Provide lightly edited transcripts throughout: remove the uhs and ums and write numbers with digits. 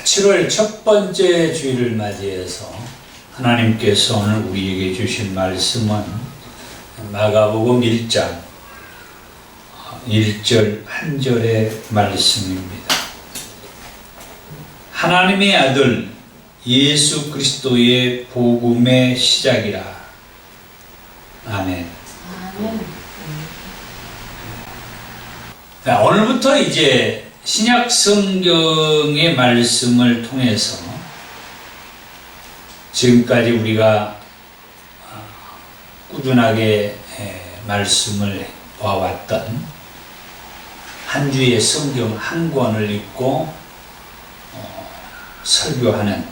7월 첫 번째 주일을 맞이해서 하나님께서 오늘 우리에게 주신 말씀은 마가복음 1장 1절 한 절의 말씀입니다. 하나님의 아들 예수 그리스도의 복음의 시작이라. 아멘. 자, 오늘부터 이제 신약 성경의 말씀을 통해서 지금까지 우리가 꾸준하게 말씀을 보아왔던 한 주의 성경 한 권을 읽고 설교하는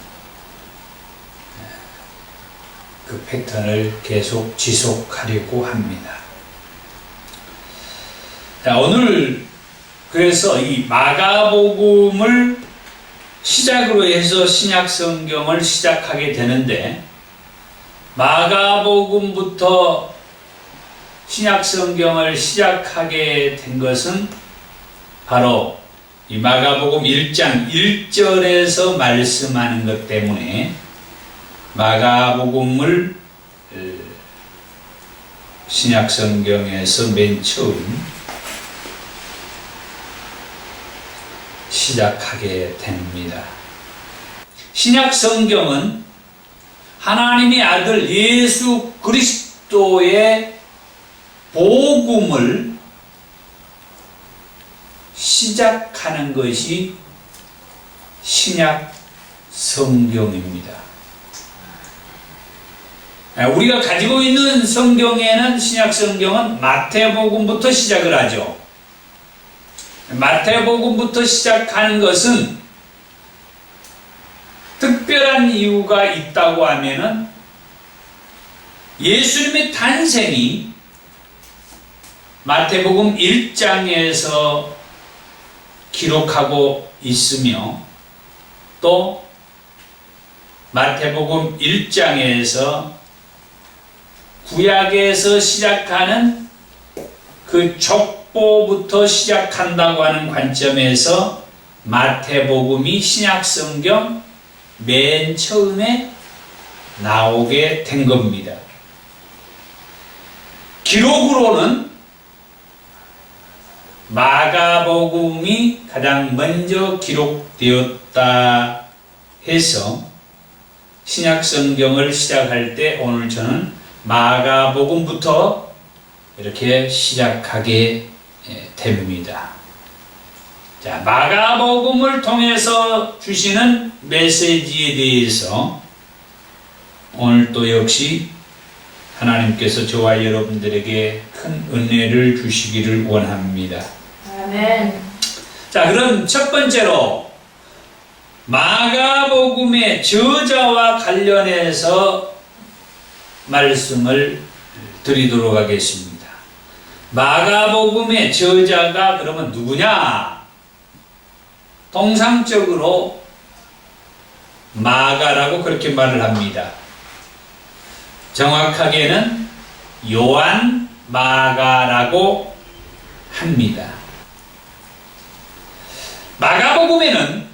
그 패턴을 계속 지속하려고 합니다. 자, 오늘 그래서 이 마가복음을 시작으로 해서 신약 성경을 시작하게 되는데, 마가복음부터 신약 성경을 시작하게 된 것은 바로 이 마가복음 1장 1절에서 말씀하는 것 때문에 마가복음을 신약 성경에서 맨 처음 시작하게 됩니다. 신약 성경은 하나님의 아들 예수 그리스도의 복음을 시작하는 것이 신약 성경입니다. 우리가 가지고 있는 성경에는, 신약 성경은 마태복음부터 시작을 하죠. 마태복음부터 시작하는 것은 특별한 이유가 있다고 하면은 예수님의 탄생이 마태복음 1장에서 기록하고 있으며, 또 마태복음 1장에서 구약에서 시작하는 그 족보부터 시작한다고 하는 관점에서 마태복음이 신약성경 맨 처음에 나오게 된 겁니다. 기록으로는 마가복음이 가장 먼저 기록되었다 해서 신약성경을 시작할 때 오늘 저는 마가복음부터 이렇게 시작하게 됩니다. 자, 마가복음을 통해서 주시는 메시지에 대해서 오늘 또 역시 하나님께서 저와 여러분들에게 큰 은혜를 주시기를 원합니다. 아멘. 자, 그럼 첫 번째로 마가복음의 저자와 관련해서 말씀을 드리도록 하겠습니다. 마가복음의 저자가 그러면 누구냐? 통상적으로 마가라고 그렇게 말을 합니다. 정확하게는 요한 마가라고 합니다. 마가복음에는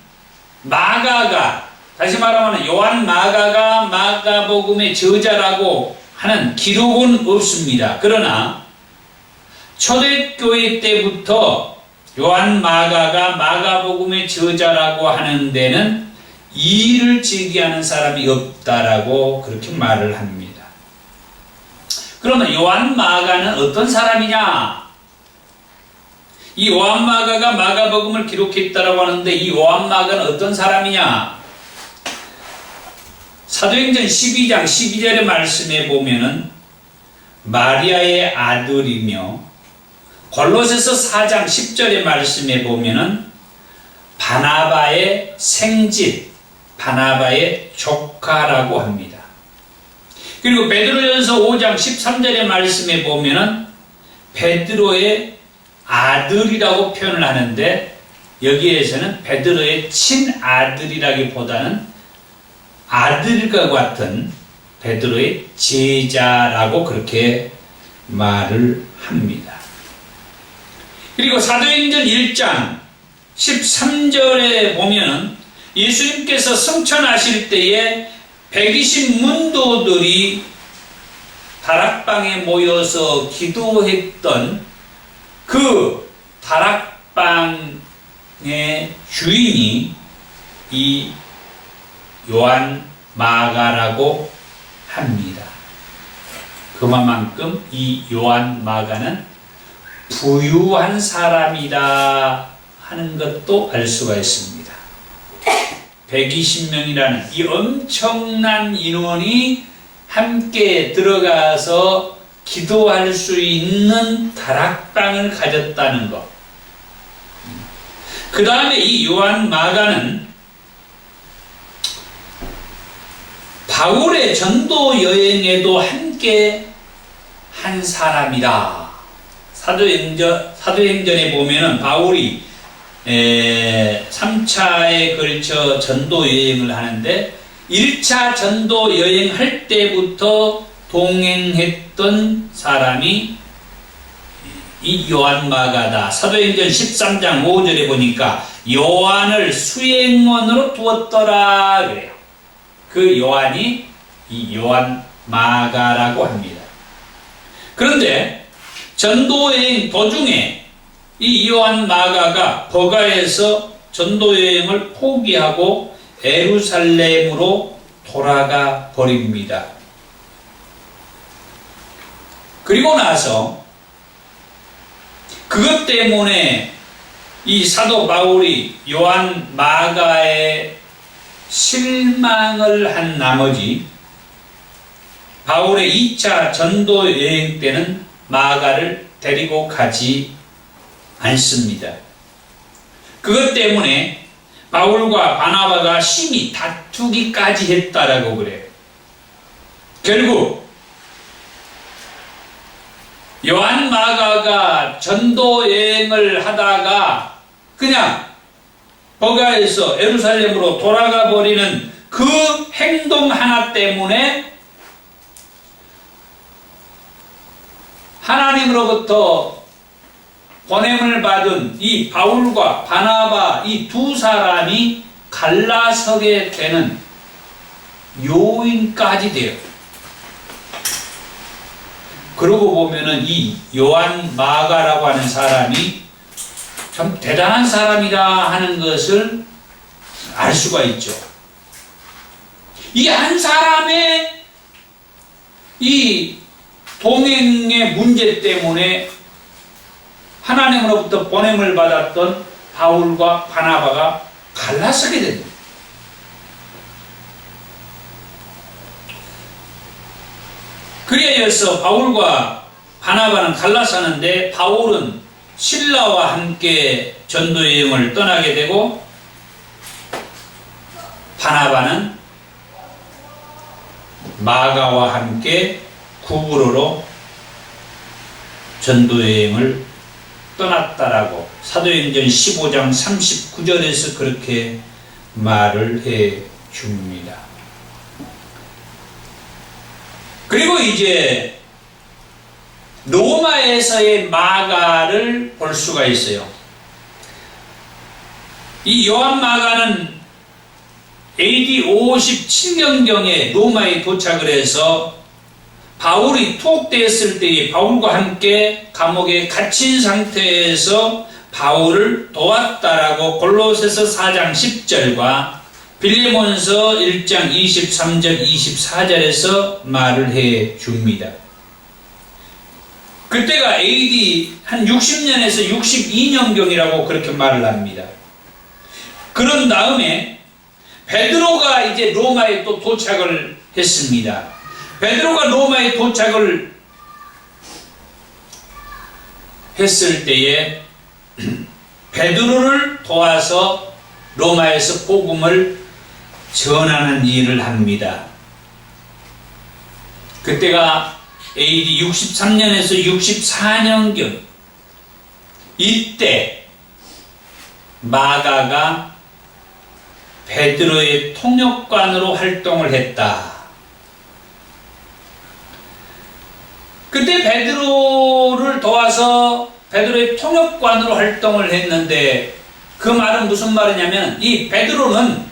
마가가, 다시 말하면 요한 마가가 마가복음의 저자라고 하는 기록은 없습니다. 그러나 초대교회 때부터 요한 마가가 마가복음의 저자라고 하는 데는 이의를 제기하는 사람이 없다라고 그렇게 말을 합니다. 그러면 요한 마가는 어떤 사람이냐? 이 요한 마가가 마가복음을 기록했다라고 하는데 이 요한 마가는 어떤 사람이냐? 사도행전 12장 12절의 말씀에 보면은 마리아의 아들이며, 골로새서 4장 10절의 말씀에 보면은 바나바의 생집, 바나바의 조카라고 합니다. 그리고 베드로전서 5장 13절의 말씀에 보면은 베드로의 아들이라고 표현을 하는데, 여기에서는 베드로의 친아들이라기보다는 아들과 같은 베드로의 제자라고 그렇게 말을 합니다. 그리고 사도행전 1장 13절에 보면은 예수님께서 승천하실 때에 120문도들이 다락방에 모여서 기도했던 그 다락방의 주인이 이 요한 마가라고 합니다. 그만큼 이 요한 마가는 부유한 사람이다 하는 것도 알 수가 있습니다. 120명이라는 이 엄청난 인원이 함께 들어가서 기도할 수 있는 다락방을 가졌다는 것. 그 다음에 이 요한 마가는 바울의 전도 여행에도 함께 한 사람이다. 사도행전에 보면은 바울이 3차에 걸쳐 전도 여행을 하는데 1차 전도 여행할 때부터 동행했던 사람이 이 요한 마가다. 사도행전 13장 5절에 보니까 요한을 수행원으로 두었더라 그래요. 그 요한이 이 요한 마가라고 합니다. 그런데 전도여행 도중에 이 요한 마가가 버가에서 전도여행을 포기하고 예루살렘으로 돌아가 버립니다. 그리고 나서 그것 때문에 이 사도 바울이 요한 마가에 실망을 한 나머지 바울의 2차 전도 여행 때는 마가를 데리고 가지 않습니다. 그것 때문에 바울과 바나바가 심히 다투기까지 했다라고 그래요. 결국 요한 마가가 전도 여행을 하다가 그냥 버가에서 예루살렘으로 돌아가 버리는 그 행동 하나 때문에 하나님으로부터 보냄을 받은 이 바울과 바나바 이 두 사람이 갈라서게 되는 요인까지 돼요. 그러고 보면은 이 요한 마가라고 하는 사람이 참 대단한 사람이다 하는 것을 알 수가 있죠. 이 한 사람의 이 동행의 문제 때문에 하나님으로부터 보냄을 받았던 바울과 바나바가 갈라서게 됩니다. 그래서 바울과 바나바는 갈라서는데 바울은 실라와 함께 전도여행을 떠나게 되고 바나바는 마가와 함께 구브로로 전도여행을 떠났다라고 사도행전 15장 39절에서 그렇게 말을 해 줍니다. 그리고 이제 로마에서의 마가를 볼 수가 있어요. 이 요한 마가는 AD 57년경에 로마에 도착을 해서 바울이 투옥되었을 때에 바울과 함께 감옥에 갇힌 상태에서 바울을 도왔다라고 골로새서 4장 10절과 빌레몬서 1장 23절 24절에서 말을 해 줍니다. 그때가 AD 한 60년에서 62년경이라고 그렇게 말을 합니다. 그런 다음에 베드로가 이제 로마에 또 도착을 했습니다. 베드로가 로마에 도착을 했을 때에 베드로를 도와서 로마에서 복음을 전하는 일을 합니다. 그때가 AD 63년에서 64년경 이때 마가가 베드로의 통역관으로 활동을 했다. 그때 베드로를 도와서 베드로의 통역관으로 활동을 했는데 그 말은 무슨 말이냐면 이 베드로는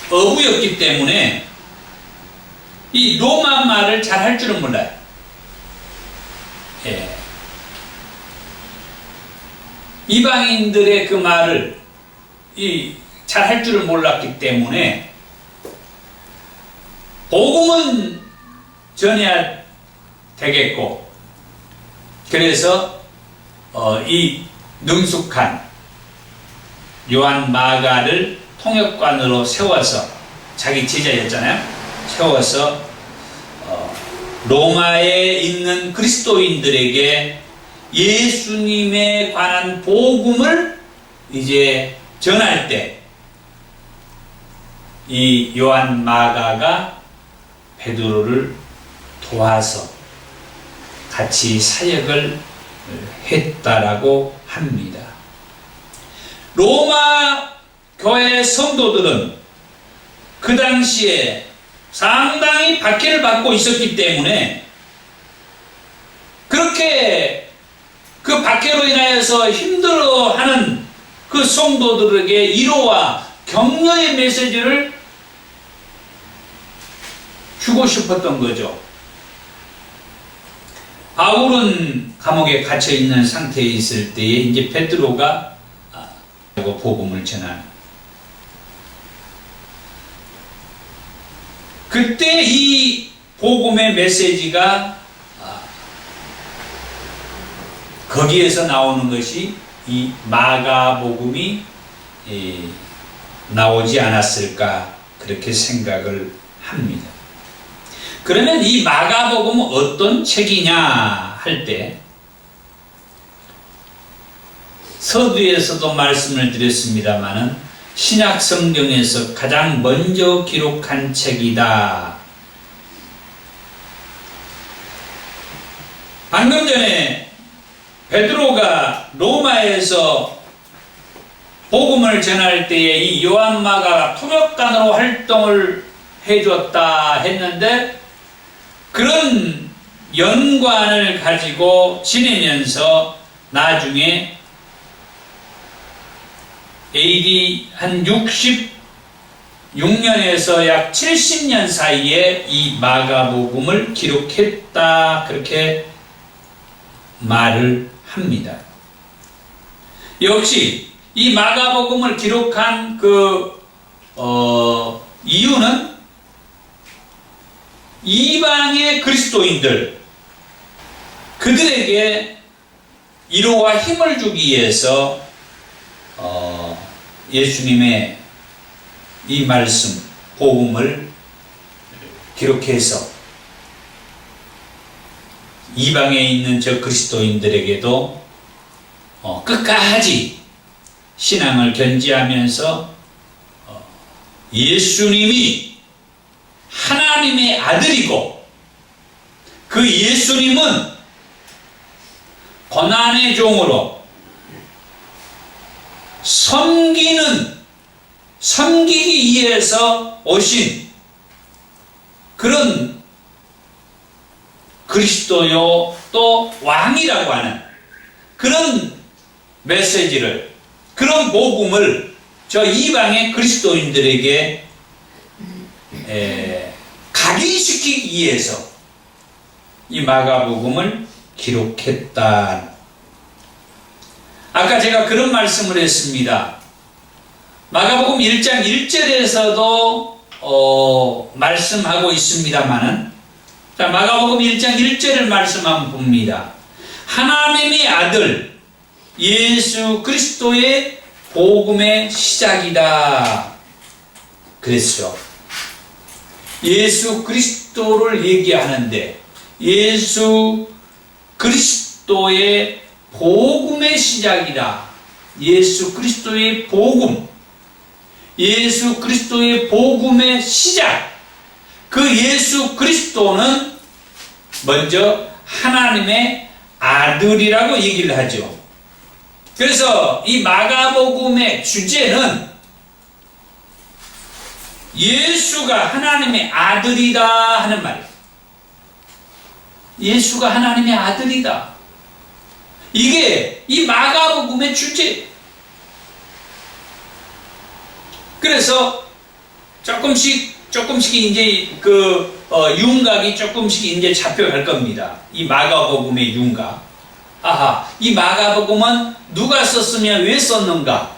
어부였기 때문에 이 로마 말을 잘 할 줄은 몰라요. 예. 이방인들의 그 말을 잘 할 줄을 몰랐기 때문에 복음은 전해야 되겠고, 그래서 이 능숙한 요한 마가를 통역관으로 세워서, 자기 제자였잖아요. 세워서 로마에 있는 그리스도인들에게 예수님에 관한 복음을 이제 전할 때 이 요한 마가가 베드로를 도와서 같이 사역을 했다라고 합니다. 로마 교회 성도들은 그 당시에 상당히 박해를 받고 있었기 때문에 그렇게 그 박해로 인하여서 힘들어하는 그 성도들에게 위로와 격려의 메시지를 주고 싶었던 거죠. 바울은 감옥에 갇혀 있는 상태에 있을 때에 이제 베드로가 복음을 전하는, 그때 이 복음의 메시지가 거기에서 나오는 것이 이 마가복음이 나오지 않았을까, 그렇게 생각을 합니다. 그러면 이 마가복음은 어떤 책이냐 할 때, 서두에서도 말씀을 드렸습니다마는 신약 성경에서 가장 먼저 기록한 책이다. 방금 전에 베드로가 로마에서 복음을 전할 때에 이 요한 마가가 통역관으로 활동을 해줬다 했는데, 그런 연관을 가지고 지내면서 나중에 AD 한 66년에서 약 70년 사이에 이 마가복음을 기록했다, 그렇게 말을 합니다. 역시 이 마가복음을 기록한 이유는 이방의 그리스도인들, 그들에게 위로와 힘을 주기 위해서 예수님의 이 말씀, 복음을 기록해서 이방에 있는 저 그리스도인들에게도 끝까지 신앙을 견지하면서 예수님이 하나님의 아들이고, 그 예수님은 고난의 종으로 섬기기 위해서 오신 그런 그리스도요, 또 왕이라고 하는 그런 메시지를, 그런 복음을 저 이방의 그리스도인들에게 각인시키기 위해서 이 마가복음을 기록했다. 아까 제가 그런 말씀을 했습니다. 마가복음 1장 1절에서도 말씀하고 있습니다만은, 자, 마가복음 1장 1절을 말씀 한번 봅니다. 하나님의 아들 예수 그리스도의 복음의 시작이다 그랬죠. 예수 그리스도를 얘기하는데 예수 그리스도의 복음의 시작이다. 예수 그리스도의 복음, 예수 그리스도의 복음의 시작. 그 예수 그리스도는 먼저 하나님의 아들이라고 얘기를 하죠. 그래서 이 마가복음의 주제는 예수가 하나님의 아들이다 하는 말이에요. 예수가 하나님의 아들이다. 이게 이 마가복음의 주제. 그래서 조금씩 이제 윤곽이 조금씩 이제 잡혀갈 겁니다. 이 마가복음의 윤곽. 아하, 이 마가복음은 누가 썼으며 왜 썼는가?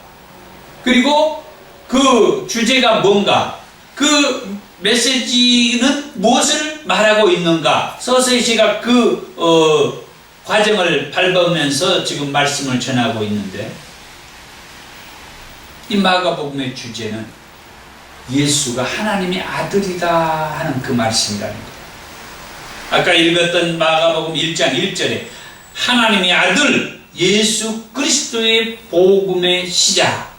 그리고 그 주제가 뭔가? 그 메시지는 무엇을 말하고 있는가? 서서히 제가 그 과정을 밟으면서 지금 말씀을 전하고 있는데, 이 마가복음의 주제는 예수가 하나님의 아들이다 하는 그 말씀이라는 거예요. 아까 읽었던 마가복음 1장 1절에 하나님의 아들 예수 그리스도의 복음의 시작,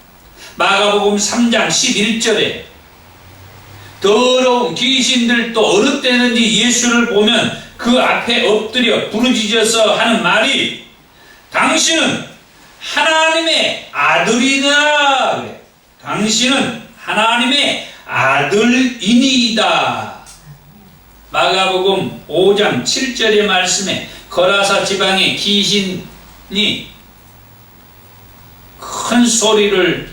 마가복음 3장 11절에 더러운 귀신들도 어느 때든지 예수를 보면 그 앞에 엎드려 부르짖어서 하는 말이 당신은 하나님의 아들이다. 그래. 당신은 하나님의 아들이니이다. 마가복음 5장 7절의 말씀에 거라사 지방의 귀신이 큰 소리를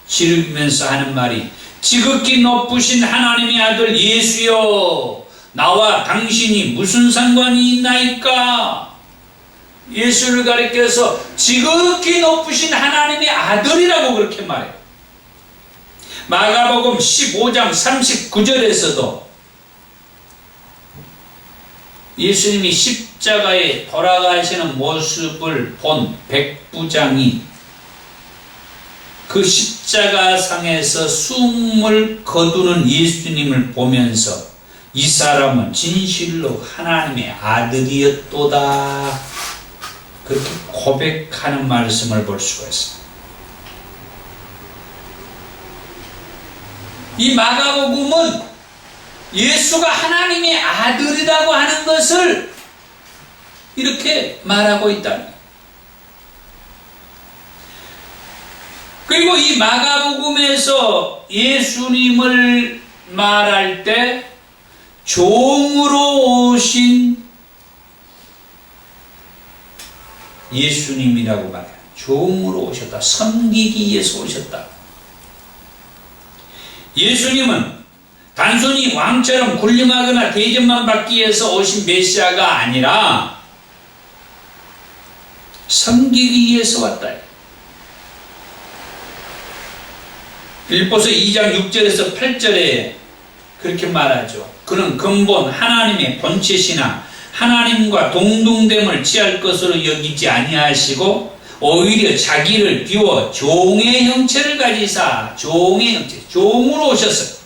지르면서 하는 말이 지극히 높으신 하나님의 아들 예수여, 나와 당신이 무슨 상관이 있나이까? 예수를 가리켜서 지극히 높으신 하나님의 아들이라고 그렇게 말해요. 마가복음 15장 39절에서도 예수님이 십자가에 돌아가시는 모습을 본 백부장이 그 십자가상에서 숨을 거두는 예수님을 보면서 이 사람은 진실로 하나님의 아들이었도다, 그렇게 고백하는 말씀을 볼 수가 있습니다. 이 마가복음은 예수가 하나님의 아들이라고 하는 것을 이렇게 말하고 있다. 그리고 이 마가복음에서 예수님을 말할 때 종으로 오신 예수님이라고 말해요. 종으로 오셨다. 섬기기 위해서 오셨다. 예수님은 단순히 왕처럼 군림하거나 대접만 받기 위해서 오신 메시아가 아니라 섬기기 위해서 왔다. 빌립보서 2장 6절에서 8절에 그렇게 말하죠. 그는 근본 하나님의 본체시나 하나님과 동등됨을 취할 것으로 여기지 아니하시고 오히려 자기를 비워 종의 형체를 가지사, 종의 형체, 종으로 오셨어요.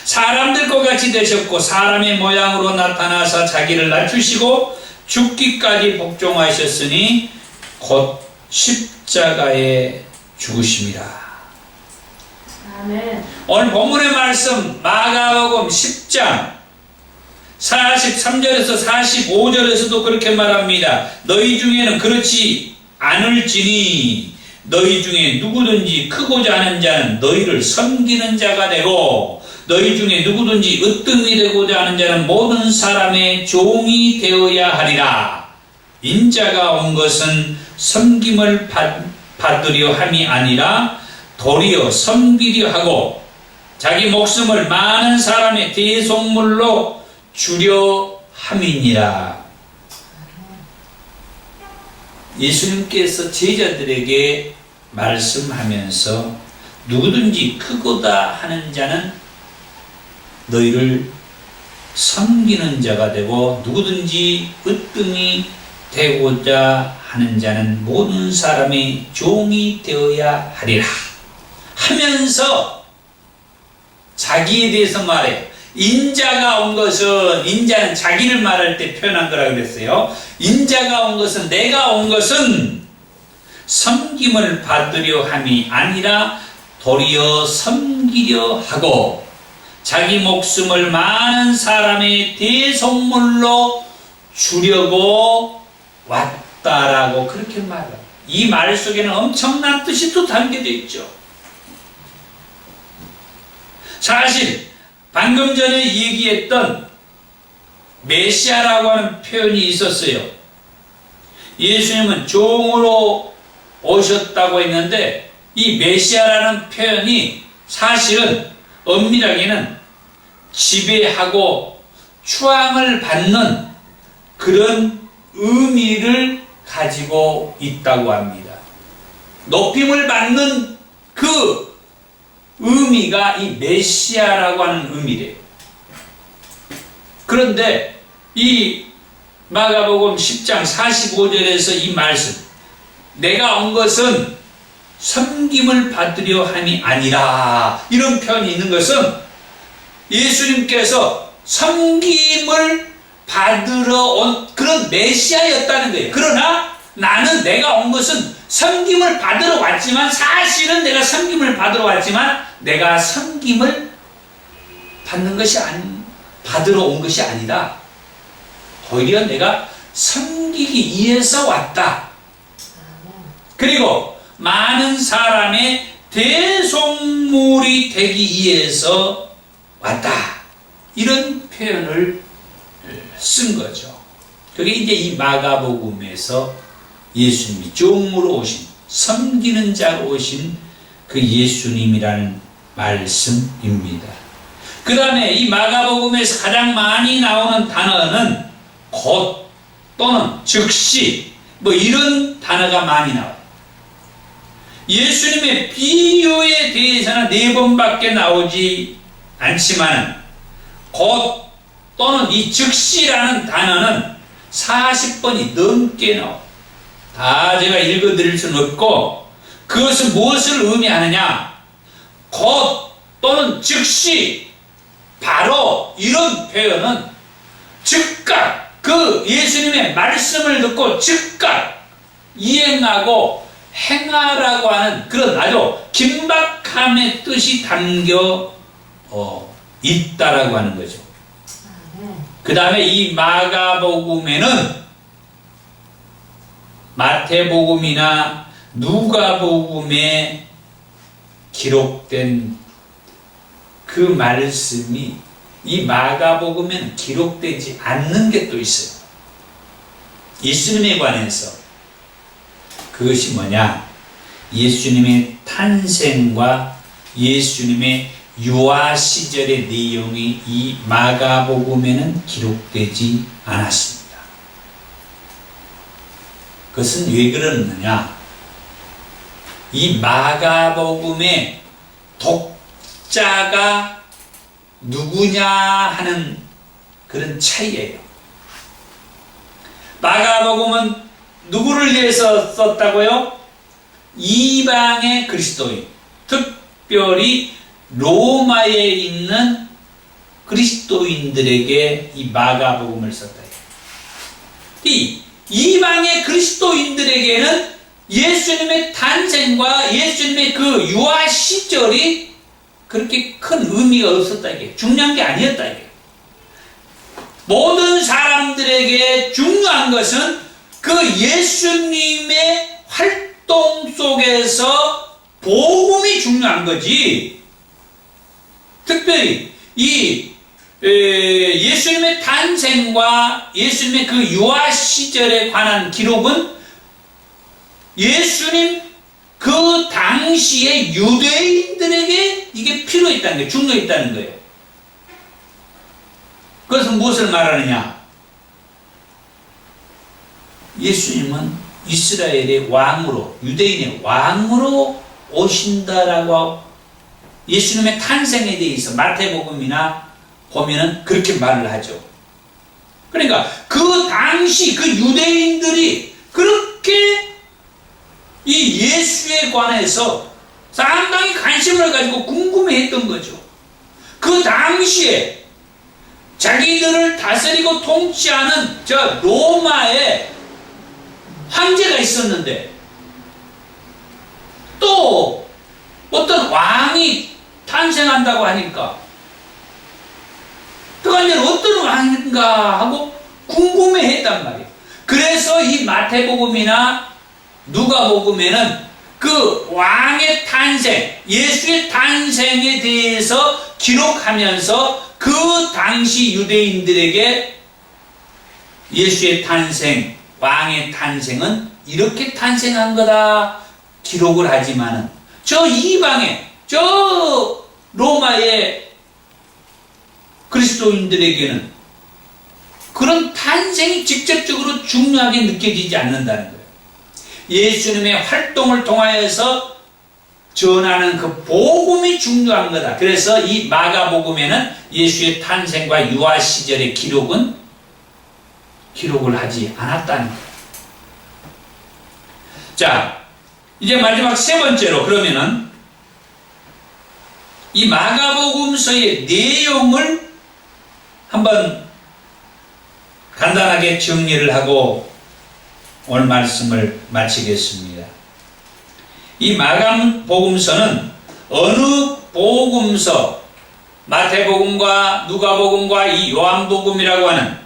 사람들과 같이 되셨고 사람의 모양으로 나타나서 자기를 낮추시고 죽기까지 복종하셨으니 곧 십자가에 죽으심이라. 아멘. 오늘 본문의 말씀 마가복음 10장 43절에서 45절에서도 그렇게 말합니다. 너희 중에는 그렇지 않을지니 너희 중에 누구든지 크고자 하는 자는 너희를 섬기는 자가 되고 너희 중에 누구든지 으뜸이 되고자 하는 자는 모든 사람의 종이 되어야 하리라. 인자가 온 것은 섬김을 받으려 함이 아니라 도리어 섬기려 하고 자기 목숨을 많은 사람의 대속물로 주려 함이니라. 예수님께서 제자들에게 말씀하면서 누구든지 크고다 하는 자는 너희를 섬기는 자가 되고 누구든지 으뜸이 되고자 하는 자는 모든 사람의 종이 되어야 하리라 하면서 자기에 대해서 말해요. 인자가 온 것은, 인자는 자기를 말할 때 표현한 거라고 그랬어요. 인자가 온 것은, 내가 온 것은 섬김을 받으려 함이 아니라 도리어 섬기려 하고 자기 목숨을 많은 사람의 대속물로 주려고 왔다라고 그렇게 말해요. 이 말 속에는 엄청난 뜻이 또 담겨져 있죠. 사실 방금 전에 얘기했던 메시아라고 하는 표현이 있었어요. 예수님은 종으로 오셨다고 했는데 이 메시아라는 표현이 사실은 엄밀하게는 지배하고 추앙을 받는 그런 의미를 가지고 있다고 합니다. 높임을 받는 그 의미가 이 메시아라고 하는 의미래요. 그런데 이 마가복음 10장 45절에서 이 말씀, 내가 온 것은 섬김을 받으려 함이 아니라, 이런 표현이 있는 것은 예수님께서 섬김을 받으러 온 그런 메시아였다는 거예요. 그러나 나는 내가 온 것은 섬김을 받으러 왔지만, 사실은 내가 섬김을 받으러 왔지만 내가 섬김을 받으러 온 것이 아니다. 오히려 내가 섬기기 위해서 왔다. 그리고 많은 사람의 대속물이 되기 위해서 왔다. 이런 표현을 쓴 거죠. 그게 이제 이 마가복음에서 예수님이 종으로 오신, 섬기는 자로 오신 그 예수님이라는 말씀입니다. 그 다음에 이 마가복음에서 가장 많이 나오는 단어는 곧 또는 즉시 뭐 이런 단어가 많이 나와요. 예수님의 비유에 대해서는 4번밖에 나오지 않지만 곧 또는 이 즉시라는 단어는 40번이 넘게 나와요. 다 제가 읽어드릴 수는 없고, 그것은 무엇을 의미하느냐? 곧 또는 즉시, 바로 이런 표현은 즉각, 그 예수님의 말씀을 듣고 즉각 이행하고 행하라고 하는 그런 아주 긴박함의 뜻이 담겨 있다라고 하는 거죠. 그 다음에 이 마가복음에는 마태복음이나 누가복음에 기록된 그 말씀이 이 마가복음에는 기록되지 않는 게 또 있어요. 예수님에 관해서. 그것이 뭐냐? 예수님의 탄생과 예수님의 유아 시절의 내용이 이 마가복음에는 기록되지 않았습니다. 그것은 왜 그러느냐? 이 마가복음의 독자가 누구냐 하는 그런 차이예요. 마가복음은 누구를 위해서 썼다고요? 이방의 그리스도인, 특별히 로마에 있는 그리스도인들에게 이 마가복음을 썼다. 이 이방의 그리스도인들에게는 예수님의 탄생과 예수님의 그 유아 시절이 그렇게 큰 의미가 없었다. 이게 중요한 게 아니었다. 이게 모든 사람들에게 중요한 것은 그 예수님의 활동 속에서 복음이 중요한 거지. 특별히 이 예수님의 탄생과 예수님의 그 유아 시절에 관한 기록은 예수님 그 당시에 유대인들에게 이게 필요했다는 거예요. 중요했다는 거예요. 그것은 무엇을 말하느냐? 예수님은 이스라엘의 왕으로, 유대인의 왕으로 오신다라고 예수님의 탄생에 대해서 마태복음이나 보면은 그렇게 말을 하죠. 그러니까 그 당시 그 유대인들이 그렇게 이 예수에 관해서 상당히 관심을 가지고 궁금해했던 거죠. 그 당시에 자기들을 다스리고 통치하는 저 로마에 황제가 있었는데 또 어떤 왕이 탄생한다고 하니까 그러니까 어떤 왕인가 하고 궁금해했단 말이에요. 그래서 이 마태복음이나 누가복음에는 그 왕의 탄생, 예수의 탄생에 대해서 기록하면서 그 당시 유대인들에게 예수의 탄생, 왕의 탄생은 이렇게 탄생한 거다 기록을 하지만은 저 이방에, 저 로마의 그리스도인들에게는 그런 탄생이 직접적으로 중요하게 느껴지지 않는다는 거예요. 예수님의 활동을 통하여서 전하는 그 복음이 중요한 거다. 그래서 이 마가복음에는 예수의 탄생과 유아 시절의 기록을 하지 않았다는 거예요. 자, 이제 마지막 세 번째로 그러면은 이 마가복음서의 내용을 한번 간단하게 정리를 하고 오늘 말씀을 마치겠습니다. 이 마가복음서는 어느 복음서, 마태복음과 누가복음과 이 요한복음이라고 하는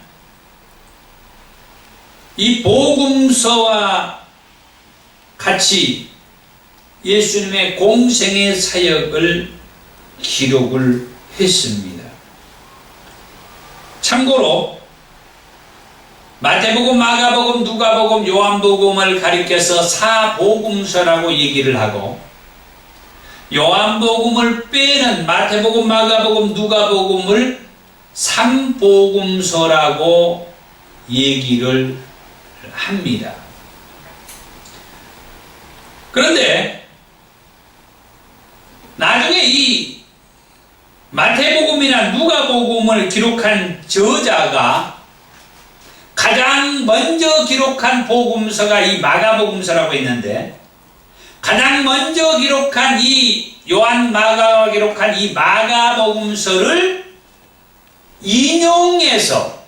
이 복음서와 같이 예수님의 공생의 사역을 기록을 했습니다. 참고로 마태복음, 마가복음, 누가복음, 요한복음을 가리켜서 사복음서라고 얘기를 하고 요한복음을 빼는 마태복음, 마가복음, 누가복음을 삼복음서라고 얘기를 합니다. 그런데 나중에 이 마태복음이나 누가복음을 기록한 저자가 가장 먼저 기록한 복음서가 이 마가복음서라고 있는데 가장 먼저 기록한 이 요한 마가가 기록한 이 마가복음서를 인용해서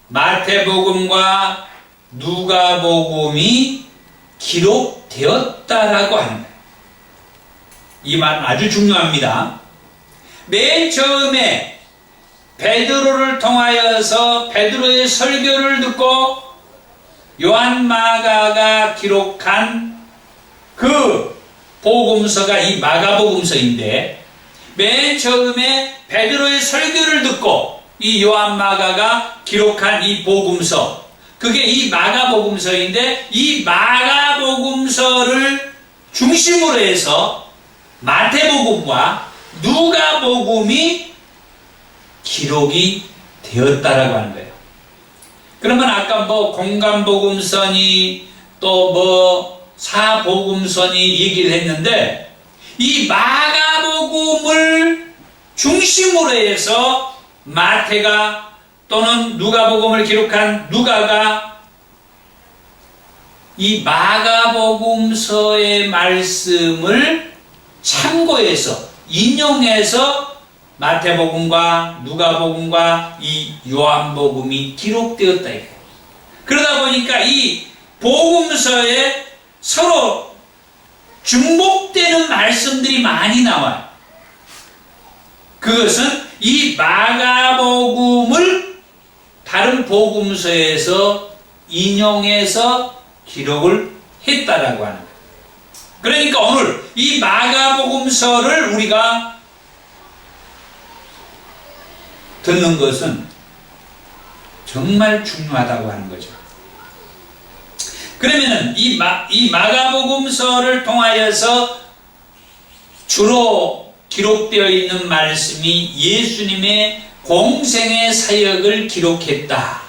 마태복음과 누가복음이 기록되었다라고 하는 거예요. 이 말은 아주 중요합니다. 맨 처음에 베드로를 통하여서 베드로의 설교를 듣고 요한 마가가 기록한 그 복음서가 이 마가복음서인데 맨 처음에 베드로의 설교를 듣고 이 요한 마가가 기록한 이 복음서 그게 이 마가복음서인데 이 마가복음서를 중심으로 해서 마태복음과 누가복음이 기록이 되었다라고 하는 거예요. 그러면 아까 공간복음서니 또 사복음서니 얘기를 했는데 이 마가복음을 중심으로 해서 마태가 또는 누가복음을 기록한 누가가 이 마가복음서의 말씀을 참고해서 인용해서 마태복음과 누가복음과 이 요한복음이 기록되었다 이거예요. 그러다 보니까 이 복음서에 서로 중복되는 말씀들이 많이 나와요. 그것은 이 마가복음을 다른 복음서에서 인용해서 기록을 했다라고 하는 거예요. 그러니까 오늘 이 마가복음서를 우리가 듣는 것은 정말 중요하다고 하는 거죠. 그러면은 이 마가복음서를 통하여서 주로 기록되어 있는 말씀이 예수님의 공생의 사역을 기록했다.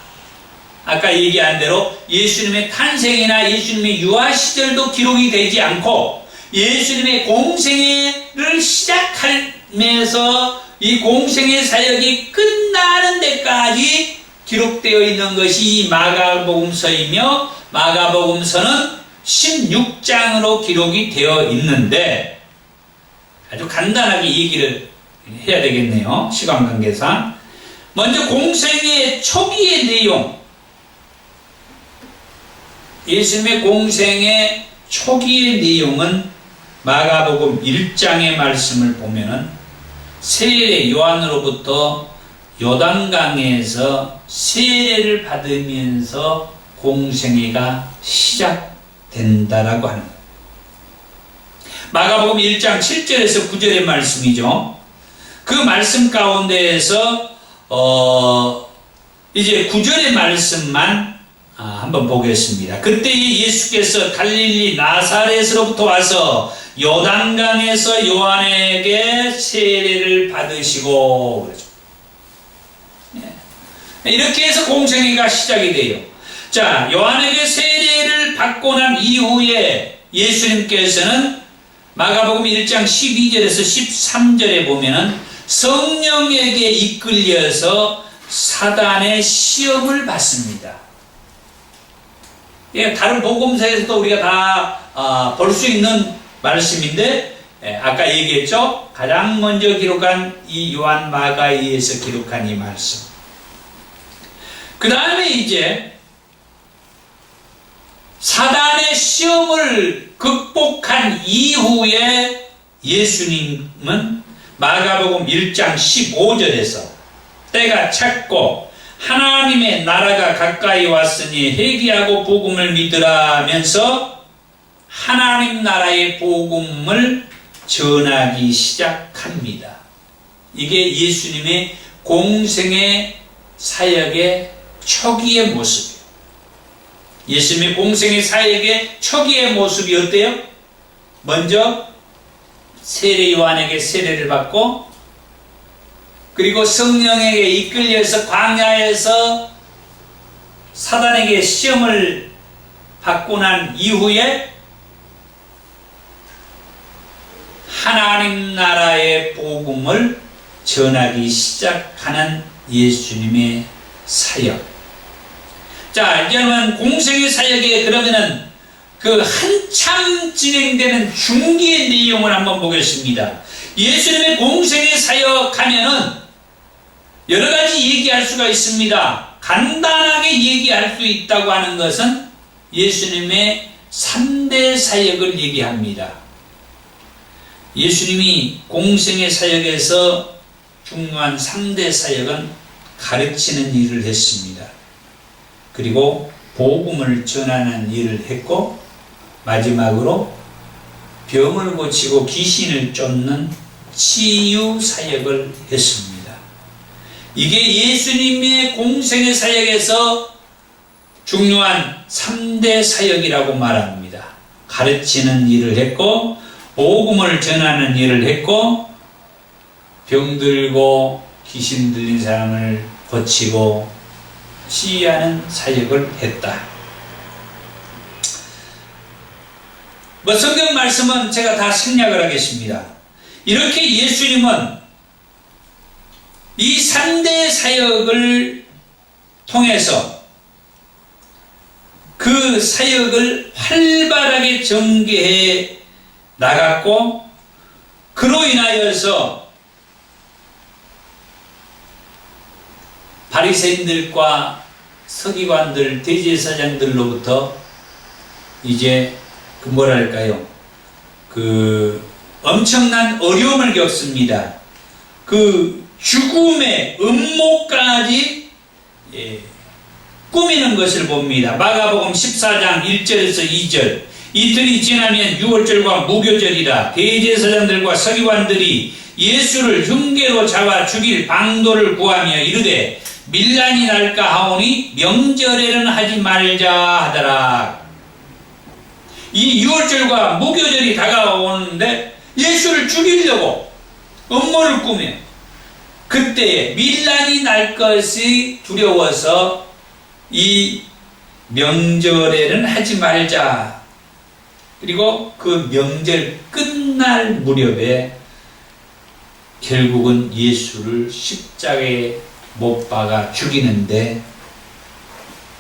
아까 얘기한 대로 예수님의 탄생이나 예수님의 유아 시절도 기록이 되지 않고 예수님의 공생애를 시작하면서 이 공생의 사역이 끝나는 데까지 기록되어 있는 것이 이 마가복음서이며 마가복음서는 16장으로 기록이 되어 있는데 아주 간단하게 얘기를 해야 되겠네요. 시간 관계상. 먼저 공생의 초기의 내용, 예수님의 공생의 초기의 내용은 마가복음 1장의 말씀을 보면은 세례 요한으로부터 요단강에서 세례를 받으면서 공생애가 시작된다라고 하는 거예요. 마가복음 1장 7절에서 9절의 말씀이죠. 그 말씀 가운데에서 이제 9절의 말씀만 한번 보겠습니다. 그때 예수께서 갈릴리 나사렛으로부터 와서 요단강에서 요한에게 세례를 받으시고 그러죠. 이렇게 해서 공생애가 시작이 돼요. 자, 요한에게 세례를 받고 난 이후에 예수님께서는 마가복음 1장 12절에서 13절에 보면은 성령에게 이끌려서 사단의 시험을 받습니다. 예, 다른 복음서에서도 우리가 다 볼 수 있는 말씀인데, 아까 얘기했죠? 가장 먼저 기록한 이 요한 마가이에서 기록한 이 말씀. 그 다음에 이제 사단의 시험을 극복한 이후에 예수님은 마가복음 1장 15절에서 때가 찼고 하나님의 나라가 가까이 왔으니 회개하고 복음을 믿으라면서 하나님 나라의 복음을 전하기 시작합니다. 이게 예수님의 공생의 사역의 초기의 모습이에요. 예수님의 공생의 사역의 초기의 모습이 어때요? 먼저 세례 요한에게 세례를 받고, 그리고 성령에게 이끌려서 광야에서 사단에게 시험을 받고 난 이후에 하나님 나라의 복음을 전하기 시작하는 예수님의 사역. 자, 이제는 공생의 사역에 그러면은 그 한참 진행되는 중기의 내용을 한번 보겠습니다. 예수님의 공생의 사역하면은 여러 가지 얘기할 수가 있습니다. 간단하게 얘기할 수 있다고 하는 것은 예수님의 3대 사역을 얘기합니다. 예수님이 공생의 사역에서 중요한 3대 사역은 가르치는 일을 했습니다. 그리고 복음을 전하는 일을 했고, 마지막으로 병을 고치고 귀신을 쫓는 치유 사역을 했습니다. 이게 예수님의 공생의 사역에서 중요한 3대 사역이라고 말합니다. 가르치는 일을 했고, 복음을 전하는 일을 했고, 병들고 귀신 들린 사람을 고치고 치유하는 사역을 했다. 성경 말씀은 제가 다 생략을 하겠습니다. 이렇게 예수님은 이 3대 사역을 통해서 그 사역을 활발하게 전개해 나갔고, 그로 인하여서 바리새인들과 서기관들, 대제사장들로부터 이제 엄청난 어려움을 겪습니다. 죽음의 음모까지 꾸미는 것을 봅니다. 마가복음 14장 1절에서 2절. 이틀이 지나면 유월절과 무교절이라 대제사장들과 서기관들이 예수를 흉계로 잡아 죽일 방도를 구하며 이르되 밀란이 날까 하오니 명절에는 하지 말자 하더라. 이 유월절과 무교절이 다가오는데 예수를 죽이려고 음모를 꾸며, 그때 밀란이 날 것이 두려워서 이 명절에는 하지 말자. 그리고 그 명절 끝날 무렵에 결국은 예수를 십자가에 못 박아 죽이는데,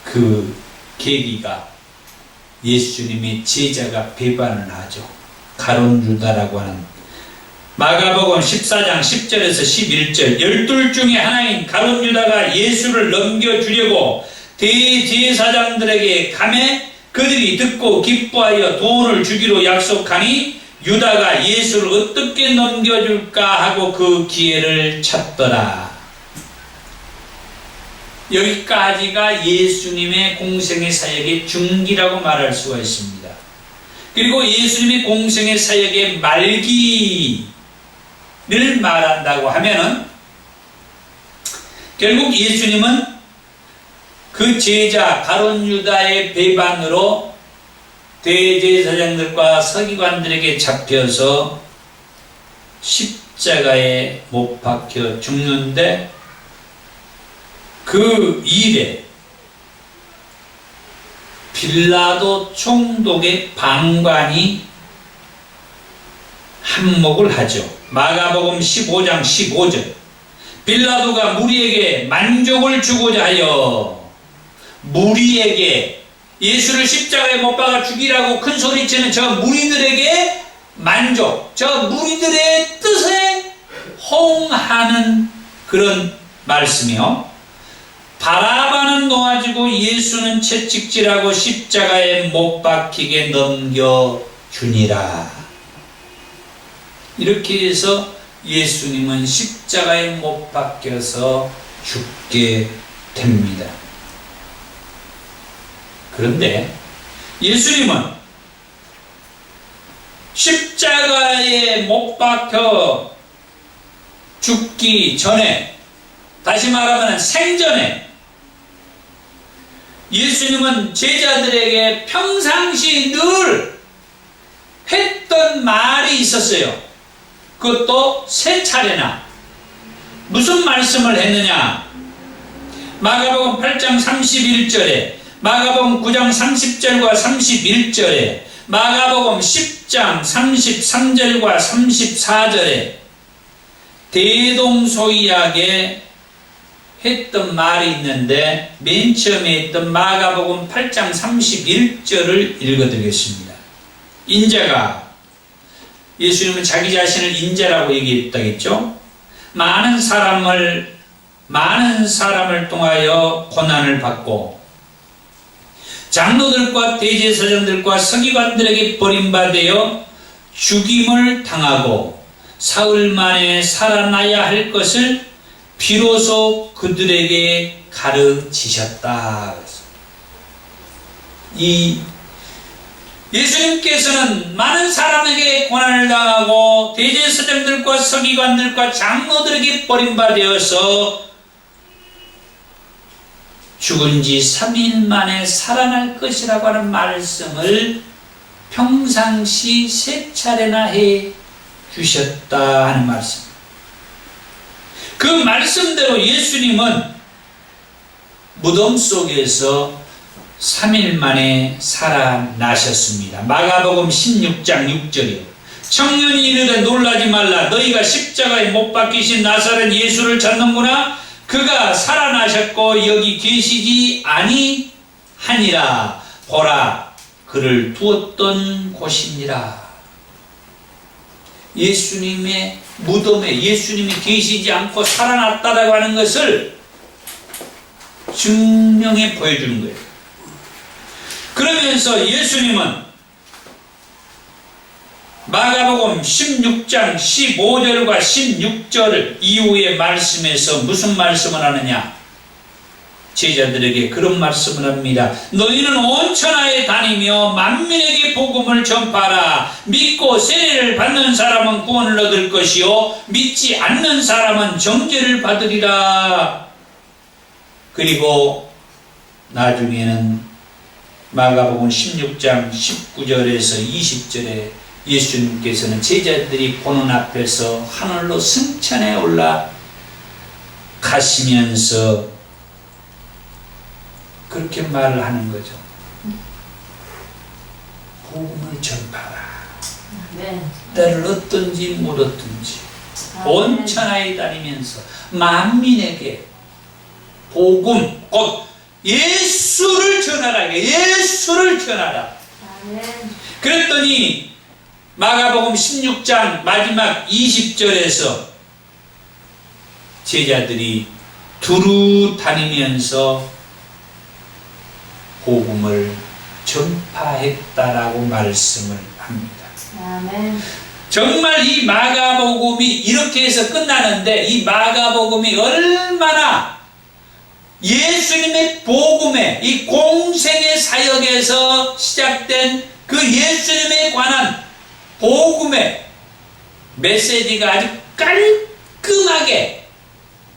그 계기가 예수님의 제자가 배반을 하죠. 가룟 유다라고 하는. 마가복음 14장 10절에서 11절. 12 중에 하나인 가룟 유다가 예수를 넘겨주려고 대제사장들에게 가매 그들이 듣고 기뻐하여 돈을 주기로 약속하니 유다가 예수를 어떻게 넘겨줄까 하고 그 기회를 찾더라. 여기까지가 예수님의 공생의 사역의 중기라고 말할 수가 있습니다. 그리고 예수님의 공생의 사역의 말기를 말한다고 하면은 결국 예수님은 그 제자 가룟 유다의 배반으로 대제사장들과 서기관들에게 잡혀서 십자가에 못 박혀 죽는데 그 일에 빌라도 총독의 방관이 한몫을 하죠. 마가복음 15장 15절. 빌라도가 무리에게 만족을 주고자 하여 무리에게 예수를 십자가에 못 박아 죽이라고 큰 소리치는 저 무리들에게 만족, 저 무리들의 뜻에 호응하는 그런 말씀이요. 바라바는 놓아지고 예수는 채찍질하고 십자가에 못 박히게 넘겨주니라. 이렇게 해서 예수님은 십자가에 못 박혀서 죽게 됩니다. 그런데 예수님은 십자가에 못 박혀 죽기 전에, 다시 말하면 생전에 예수님은 제자들에게 평상시 늘 했던 말이 있었어요. 그것도 3차례나. 무슨 말씀을 했느냐? 마가복음 8장 31절에, 마가복음 9장 30절과 31절에, 마가복음 10장 33절과 34절에 대동소이하게 했던 말이 있는데, 맨 처음에 했던 마가복음 8장 31절을 읽어드리겠습니다. 인자가, 예수님은 자기 자신을 인자라고 얘기했다겠죠? 많은 사람을 통하여 고난을 받고 장로들과 대제사장들과 서기관들에게 버림받아 죽임을 당하고 사흘 만에 살아나야 할 것을 비로소 그들에게 가르치셨다. 이 예수님께서는 많은 사람에게 고난을 당하고 대제사장들과 서기관들과 장로들에게 버림받아서 죽은 지 3일 만에 살아날 것이라고 하는 말씀을 평상시 3차례나 해 주셨다 하는 말씀. 그 말씀대로 예수님은 무덤 속에서 3일 만에 살아나셨습니다. 마가복음 16장 6절이요. 청년이 이르되 놀라지 말라. 너희가 십자가에 못 박히신 나사렛 예수를 찾는구나. 그가 살아나셨고 여기 계시지 아니하니라. 보라, 그를 두었던 곳이니라. 예수님의 무덤에 예수님이 계시지 않고 살아났다라고 하는 것을 증명해 보여주는 거예요. 그러면서 예수님은 마가복음 16장 15절과 16절 이후의 말씀에서 무슨 말씀을 하느냐? 제자들에게 그런 말씀을 합니다. 너희는 온 천하에 다니며 만민에게 복음을 전파하라. 믿고 세례를 받는 사람은 구원을 얻을 것이요 믿지 않는 사람은 정죄를 받으리라. 그리고 나중에는 마가복음 16장 19절에서 20절에 예수님께서는 제자들이 보는 앞에서 하늘로 승천해 올라가시면서 그렇게 말을 하는 거죠. 복음을 전파하라. 때를 얻든지 못 얻든지 온 천하에 다니면서 만민에게 복음, 곧 예수를 전하라. 예수를 전하라. 그랬더니 마가복음 16장 마지막 20절에서 제자들이 두루 다니면서 복음을 전파했다라고 말씀을 합니다. 아멘. 정말 이 마가복음이 이렇게 해서 끝나는데 이 마가복음이 얼마나 예수님의 복음에 이 공생의 사역에서 시작된 그 예수님에 관한 복음의 메시지가 아주 깔끔하게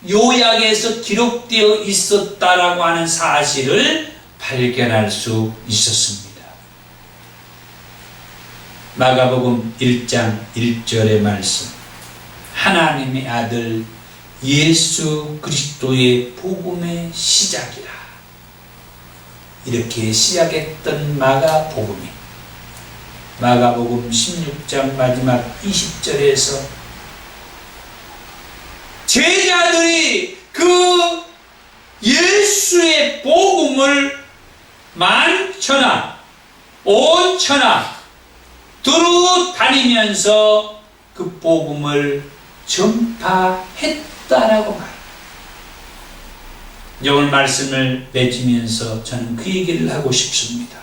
요약해서 기록되어 있었다라고 하는 사실을 발견할 수 있었습니다. 마가복음 1장 1절의 말씀. 하나님의 아들 예수 그리스도의 복음의 시작이라. 이렇게 시작했던 마가복음이 마가복음 16장 마지막 20절에서 제자들이 그 예수의 복음을 만천하 온천하 두루 다니면서 그 복음을 전파했다라고 말합니다. 이제 오늘 말씀을 맺으면서 저는 그 얘기를 하고 싶습니다.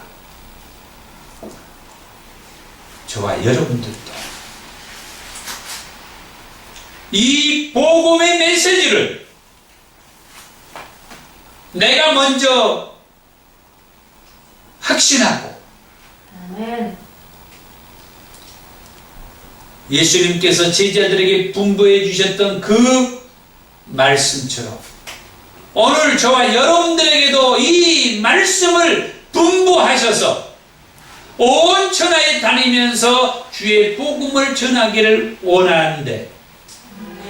저와 여러분들도 이 복음의 메시지를 내가 먼저 확신하고 아멘. 예수님께서 제자들에게 분부해 주셨던 그 말씀처럼 오늘 저와 여러분들에게도 이 말씀을 분부하셔서 온 천하에 다니면서 주의 복음을 전하기를 원하는데,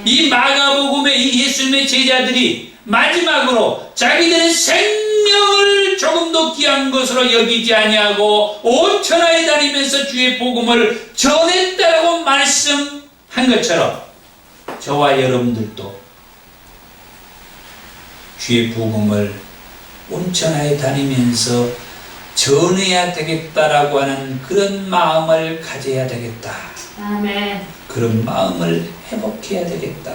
이 마가복음의 이 예수님의 제자들이 마지막으로 자기들의 생명을 조금도 귀한 것으로 여기지 아니하고 온 천하에 다니면서 주의 복음을 전했다라고 말씀한 것처럼 저와 여러분들도 주의 복음을 온 천하에 다니면서 전해야 되겠다라고 하는 그런 마음을 가져야 되겠다. 아멘. 그런 마음을 회복해야 되겠다.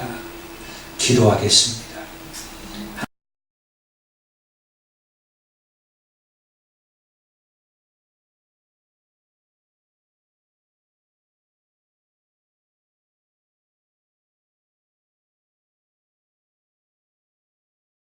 기도하겠습니다.